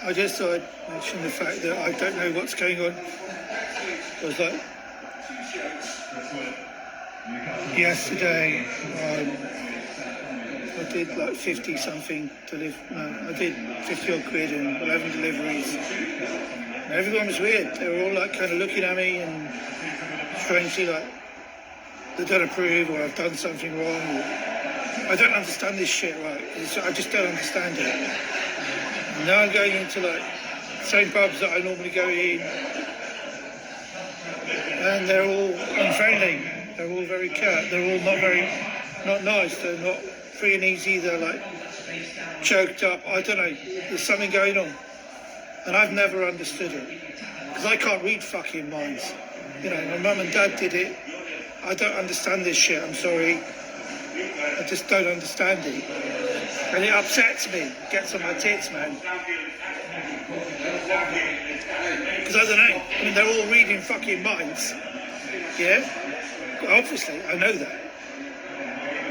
I just thought I'd mention the fact that I don't know what's going on. I was like, yesterday, I did like 50 something I did 50 odd quid and 11 deliveries. And everyone was weird. They were all like kind of looking at me and strangely like they don't approve or I've done something wrong. Or, I don't understand this shit, right? I just don't understand it. And now I'm going into like same pubs that I normally go in, and they're all unfriendly. They're all very curt. They're all not nice. They're not free and easy. They're like choked up. I don't know. There's something going on, and I've never understood it because I can't read fucking minds. You know, my mum and dad did it. I don't understand this shit. I'm sorry. I just don't understand it. And it upsets me. It gets on my tits, man. Because I don't know. I mean, they're all reading fucking minds. Yeah? Obviously, I know that.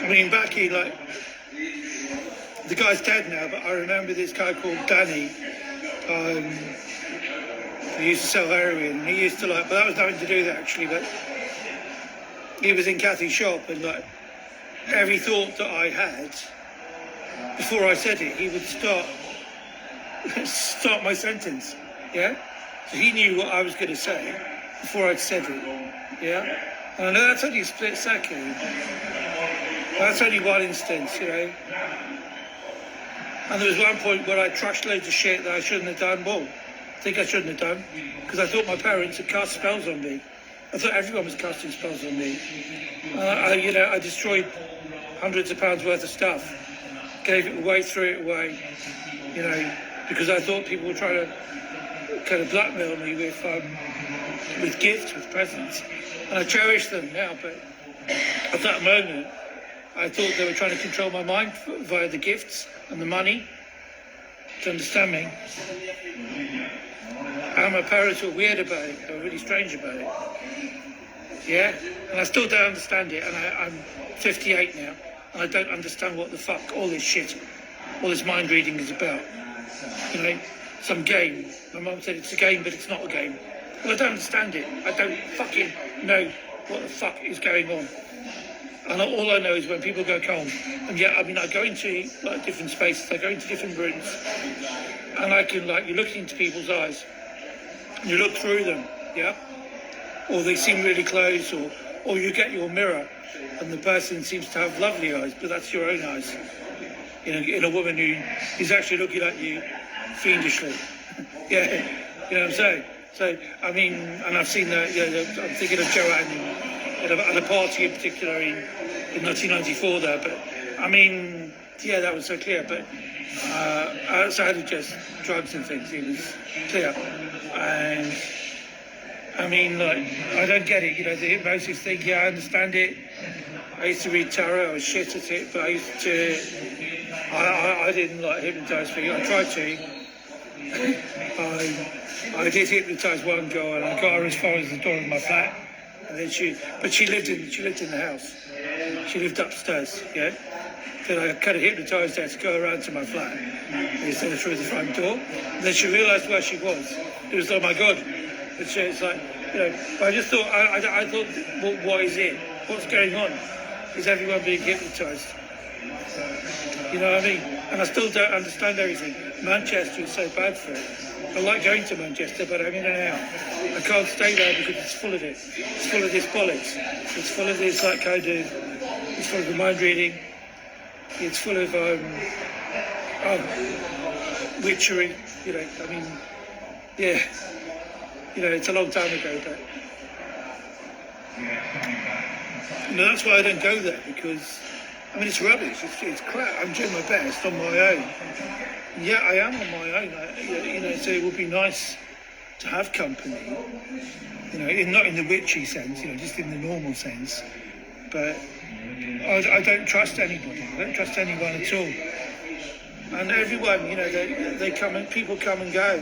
I mean, back in, like, the guy's dead now, but I remember this guy called Danny. He used to sell heroin. He used to, like, but that was nothing to do with it, actually, but he was in Kathy's shop, and, like, every thought that I had, before I said it, he would start my sentence, yeah? So he knew what I was going to say before I'd said it, yeah? And I know that's only a split second. That's only one instance, you know? And there was one point where I trashed loads of shit that I shouldn't have done. Well, I think I shouldn't have done, because I thought my parents had cast spells on me. I thought everyone was casting spells on me. I destroyed hundreds of pounds worth of stuff, gave it away, threw it away, you know, because I thought people were trying to kind of blackmail me with gifts, with presents, and I cherish them now. But at that moment, I thought they were trying to control my mind via the gifts and the money. Do you understand me? And my parents were weird about it. They were really strange about it. Yeah? And I still don't understand it. And I'm 58 now. And I don't understand what the fuck all this shit, all this mind reading is about. You know? Some game. My mum said it's a game, but it's not a game. Well, I don't understand it. I don't fucking know what the fuck is going on. And all I know is when people go calm. And yeah, I mean, I go into like different spaces. I go into different rooms. And I can, like, you look into people's eyes. You look through them, yeah? Or they seem really close, or you get your mirror and the person seems to have lovely eyes, but that's your own eyes. You know, in a woman who is actually looking at you fiendishly. Yeah, you know what I'm saying? So, I mean, and I've seen that, you know, I'm thinking of Joanne at a party in particular in 1994 there, but I mean, yeah, that was so clear, but outside of just drugs and things, it was clear. And I mean, like, I don't get it, you know, the hypnosis thing, yeah, I understand it. I used to read tarot, I was shit at it, but I didn't like hypnotise people. I tried to. I did hypnotise one girl, and I got her as far as the door of my flat, and then she lived in the house. She lived upstairs, yeah. Then I kind of hypnotised her to go around to my flat instead of through the front door. And then she realised where she was. It was, oh my God. It's like, you know, I just thought, I thought, what is it? What's going on? Is everyone being hypnotised? You know what I mean? And I still don't understand everything. Manchester is so bad for it. I like going to Manchester, but I'm in and out. I can't stay there because it's full of it. It's full of this bollocks. It's full of this, like, kind of, it's full of the mind reading. It's full of witchery, you know, I mean, yeah. You know, it's a long time ago, but you know, that's why I don't go there, because I mean, it's rubbish, it's crap. I'm doing my best on my own. Yeah, I am on my own. You know, so it would be nice to have company. You know, not in the witchy sense, you know, just in the normal sense. But I don't trust anybody. I don't trust anyone at all. And everyone, you know, they come and people come and go.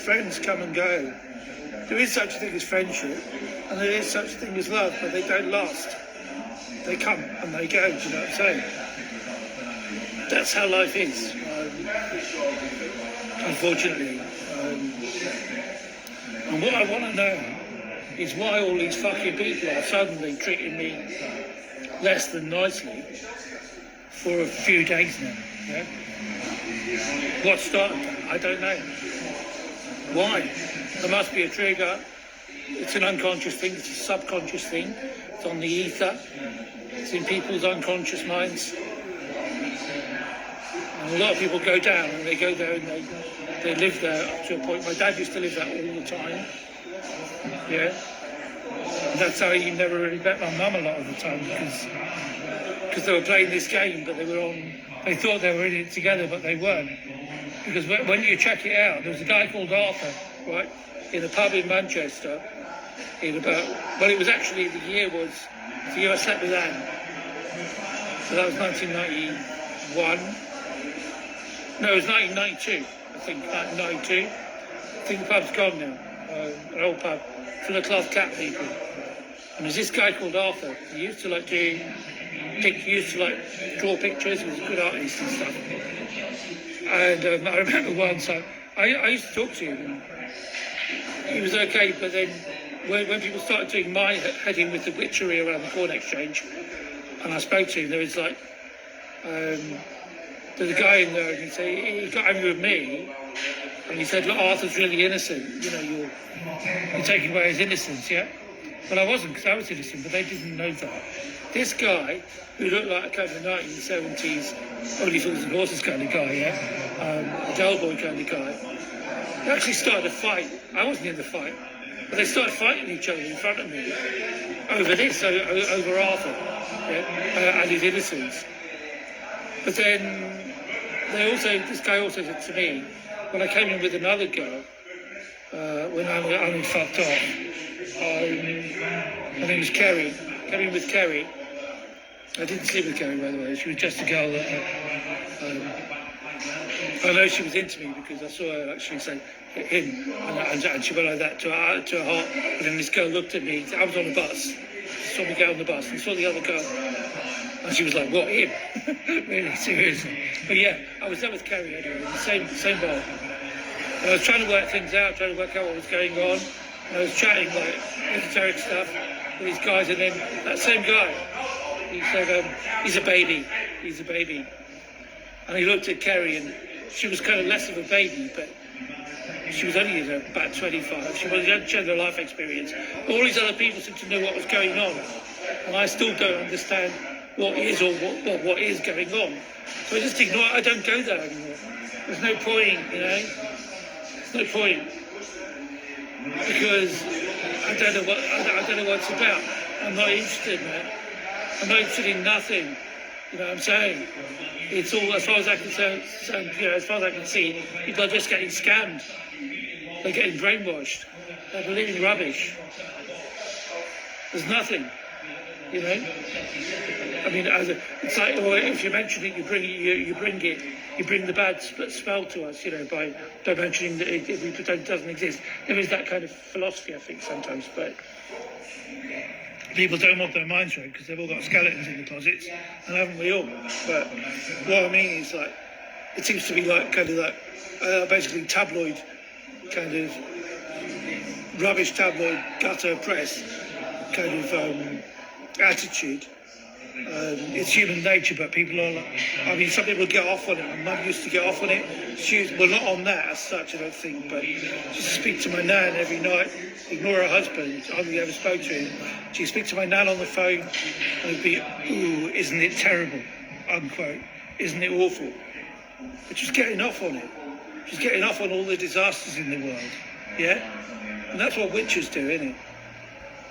Friends come and go. There is such a thing as friendship, and there is such a thing as love, but they don't last. They come and they go, do you know what I'm saying? That's how life is. unfortunately. And what I want to know is why all these fucking people are suddenly treating me less than nicely for a few days now. Yeah? What started that? I don't know. Why? There must be a trigger. It's an unconscious thing, it's a subconscious thing. It's on the ether. It's in people's unconscious minds. And a lot of people go down and they go there and they live there up to a point. My dad used to live there all the time. Yeah. And that's how he never really met my mum a lot of the time because they were playing this game, but they thought they were in it together, but they weren't. Because when you check it out, there was a guy called Arthur, right, in a pub in Manchester, it was actually, the year I slept with Anne. So that was 1991. No, it was 1992, I think, 1992. I think the pub's gone now, an old pub, full of cloth cap people. And there's this guy called Arthur. He used to draw pictures. He was a good artist and stuff. And I remember once I used to talk to him. He was okay, but then when people started doing my heading with the witchery around the corn exchange, and I spoke to him, there was like, there's a guy in there, and he got angry with me, and he said, look, Arthur's really innocent. You know, you're taking away his innocence, yeah? But I wasn't, because I was innocent, but they didn't know that. This guy, who looked like a kind of 1970s, only fools and horses kind of guy, yeah? A Del Boy kind of guy, they actually started a fight. I wasn't in the fight, but they started fighting each other in front of me over this, over Arthur, yeah? And his innocence. But then this guy also said to me, when I came in with another girl, when I was fucked off, her name was Kerry. Came in with Kerry. I didn't sleep with Kerry, by the way. She was just a girl that I know she was into me because I saw her actually say him, and she went like that to her heart. And then this girl looked at me. I was on the bus. She saw me get on the bus and saw the other girl, and she was like, "What, him?" Really, seriously. But yeah, I was there with Kerry anyway, in the same bar. And I was trying to work things out, trying to work out what was going on. And I was chatting like esoteric stuff with these guys, and then that same guy, he said, he's a baby. And he looked at Kerry, and she was kind of less of a baby, but she was only about 25. She had her life experience. All these other people seem to know what was going on, and I still don't understand what is or what is going on. So I just ignore it. I don't go there anymore. There's no point, you know. There's no point. Because I don't know what it's about. I'm not interested, man. I'm not interested in nothing. You know what I'm saying? It's all, as far as I can as far as I can see, people are just getting scammed. They're getting brainwashed. They're believing rubbish. There's nothing, you know. I mean, it's like, or if you mention it, you bring the bad spell to us, you know, by mentioning that it doesn't exist. There is that kind of philosophy, I think, sometimes, but people don't want their minds right because they've all got skeletons in the closets, and haven't we all? But what I mean is, like, it seems to be like kind of like basically tabloid kind of rubbish, tabloid gutter press kind of attitude. It's human nature, but people are like, I mean, some people get off on it. My mum used to get off on it. Well, not on that as such, I don't think, but she speak to my nan every night, ignore her husband. I hardly ever spoke to him. She'd speak to my nan on the phone, and it'd be, ooh, isn't it terrible, unquote, isn't it awful? But she's getting off on it. She's getting off on all the disasters in the world, yeah? And that's what witches do, isn't it?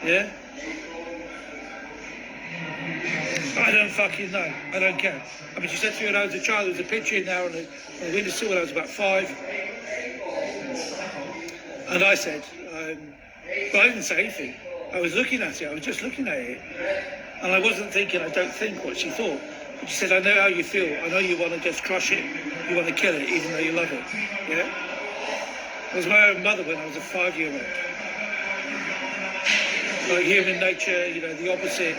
Yeah? I don't fucking know. I don't care. I mean, she said to me when I was a child, there was a picture in there on the windowsill when I was about 5. And I said, but I didn't say anything. I was looking at it. I was just looking at it. And I wasn't thinking, I don't think what she thought. But she said, I know how you feel. I know you want to just crush it. You want to kill it, even though you love it. Yeah? It was my own mother when I was a 5-year-old. Like human nature, you know, the opposite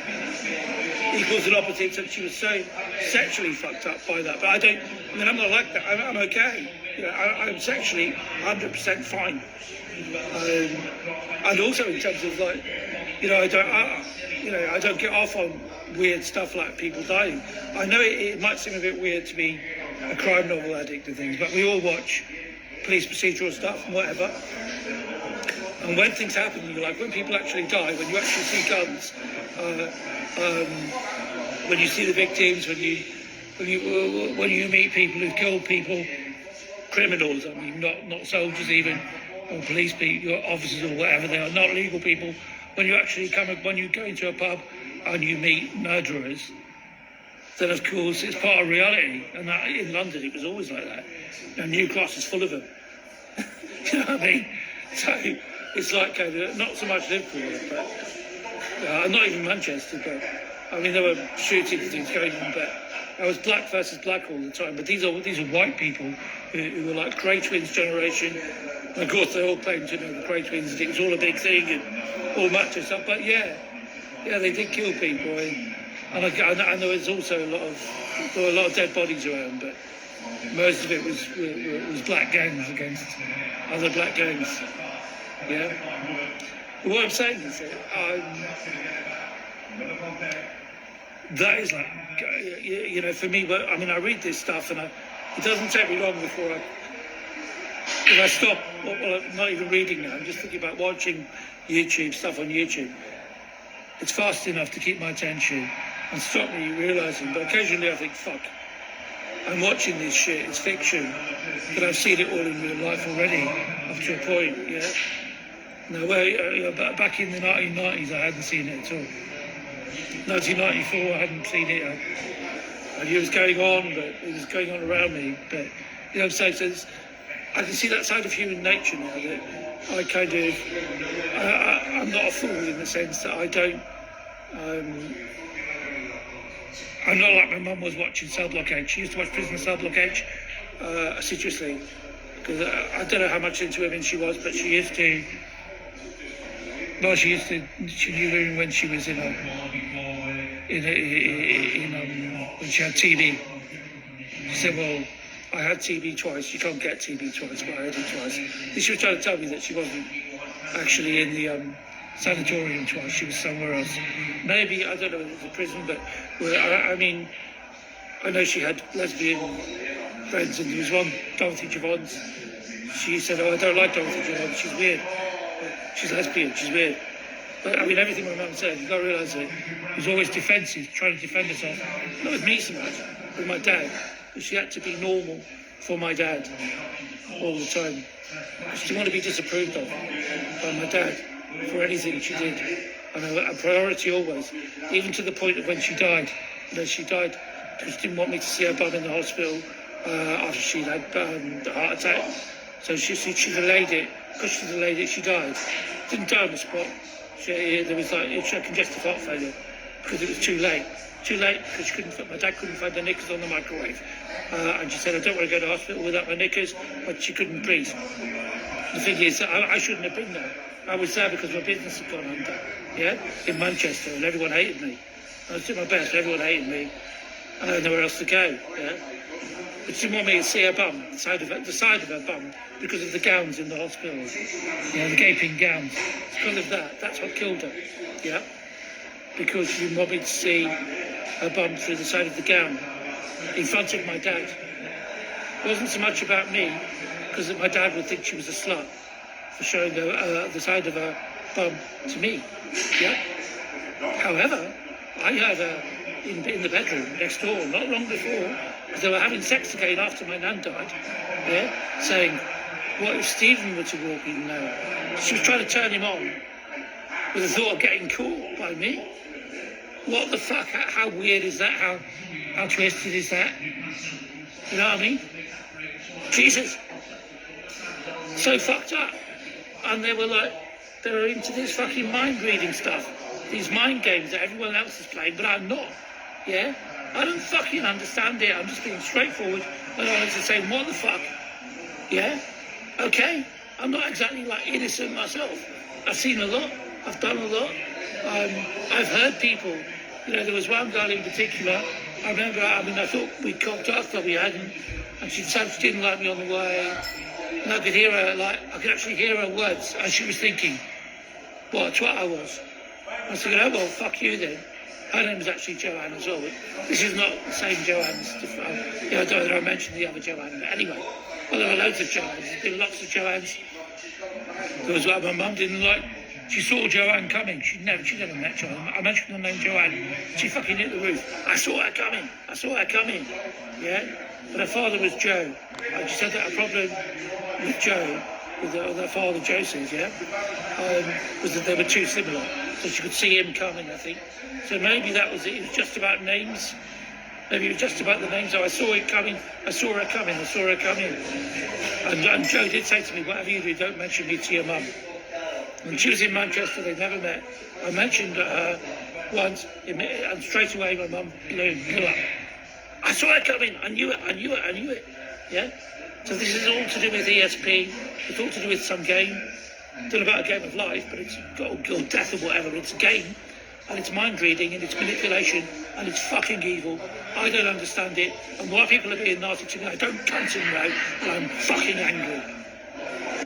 equals an opposite, and she was so sexually fucked up by that. But I'm not like that. I'm okay. You know, I'm sexually 100% fine. And also in terms of like, you know, I don't get off on weird stuff like people dying. I know it might seem a bit weird to be a crime novel addict and things, but we all watch police procedural stuff and whatever. And when things happen, you're like, when people actually die, when you actually see guns, when you see the victims, when you meet people who've killed people, criminals, I mean, not soldiers even, or police people, or officers or whatever they are, not legal people. When you actually when you go into a pub and you meet murderers, then of course it's part of reality. And that, in London, it was always like that. And New Cross is full of them. You know what I mean? So it's like not so much Liverpool, but not even Manchester. But I mean, there were shooting things going on, but I was black versus black all the time. But these are white people who were like Grey Twins generation. And of course, they all claimed to know the Grey Twins, and it was all a big thing and all macho stuff. But yeah, they did kill people, and there was also there were a lot of dead bodies around, but most of it was black gangs against other black gangs. Yeah. But what I'm saying is that is like, you know, for me. I mean, I read this stuff, and it doesn't take me long before if I stop. Well, I'm not even reading now. I'm just thinking about watching YouTube stuff on YouTube. It's fast enough to keep my attention and stop me realising. But occasionally I think, fuck, I'm watching this shit. It's fiction, but I've seen it all in real life already, up to a point. Yeah. Now, back in the 1990s, I hadn't seen it at all. 1994, I hadn't seen it. I knew it was going on, but it was going on around me. But you know what I'm saying? So I can see that side of human nature now, that I kind of, I'm not a fool in the sense that I don't, I'm not like my mum was watching Cell Block H. She used to watch Prisoner Cell Block H assiduously, because I don't know how much into women she was, but she used to, she knew women when she was when she had TB. She said, well, I had TB twice. You can't get TB twice, but I had it twice. And she was trying to tell me that she wasn't actually in the sanatorium twice. She was somewhere else. Maybe, I don't know if it was a prison, but I mean, I know she had lesbian friends, and there was one, Dorothy Javons. She said, oh, I don't like Dorothy Javons. She's weird. She's lesbian. She's weird. But I mean, everything my mum said, you've got to realise that she was always defensive, trying to defend herself. Not with me so much, with my dad. She had to be normal for my dad all the time. She didn't want to be disapproved of by my dad for anything she did. And a priority always, even to the point of when she died. You know, she died because she didn't want me to see her bum in the hospital after she'd had a heart attack. So she delayed it. Because she delayed it, she died. Didn't die on the spot. She had congestive heart failure because it was too late. Too late because my dad couldn't find the knickers on the microwave. And she said, I don't want to go to hospital without my knickers, but she couldn't breathe. The thing is, I shouldn't have been there. I was there because my business had gone under, yeah, in Manchester, and everyone hated me. I was doing my best, everyone hated me, and I had nowhere else to go, yeah. But she didn't want me to see her bum, the side of her bum, because of the gowns in the hospital, the gaping gowns. It's because of that. That's what killed her, yeah. Because she didn't want me to see her bum through the side of the gown in front of my dad. It wasn't so much about me, because my dad would think she was a slut for showing the side of her bum to me. Yeah. However, I heard her in the bedroom next door, not long before, because they were having sex again after my nan died. Yeah, saying, "What if Stephen were to walk in now?" She was trying to turn him on with the thought of getting caught by me. What the fuck? How weird is that? How twisted is that? You know what I mean? Jesus. So fucked up. And they were into this fucking mind reading stuff. These mind games that everyone else is playing, but I'm not. Yeah? I don't fucking understand it. I'm just being straightforward and honest and saying, what the fuck? Yeah? Okay? I'm not exactly like innocent myself. I've seen a lot. I've done a lot. I've heard people, there was one girl in particular I remember, I thought we cocked off, but we hadn't. And she decided she didn't like me on the way. And I could hear her, I could actually hear her words as she was thinking what a twat I was. I was thinking, oh, well, fuck you then. Her name was actually Joanne as well. This is not the same Joanne. I don't know whether I mentioned the other Joanne. But anyway, well, there are loads of Joannes. There's been lots of Joannes. There was one my mum didn't like. She saw Joanne coming. She never met Joanne. I mentioned the name Joanne. She fucking hit the roof. I saw her coming. Yeah? But her father was Joe. I just had a problem with Joe, with her father Joseph, yeah? Was that they were too similar. So she could see him coming, I think. So maybe that was it. It was just about names. Maybe it was just about the names. So I saw it coming. I saw her coming. And Joe did say to me, whatever you do, don't mention me to your mum. When she was in Manchester, they never met. I mentioned her once, and straight away my mum blew up. I saw her coming. I knew it. Yeah? So this is all to do with ESP. It's all to do with some game. It's not about a game of life, but it's or death or whatever. It's a game, and it's mind reading, and it's manipulation, and it's fucking evil. I don't understand it, and why people are being nasty to me, I don't cancel now, and I'm fucking angry.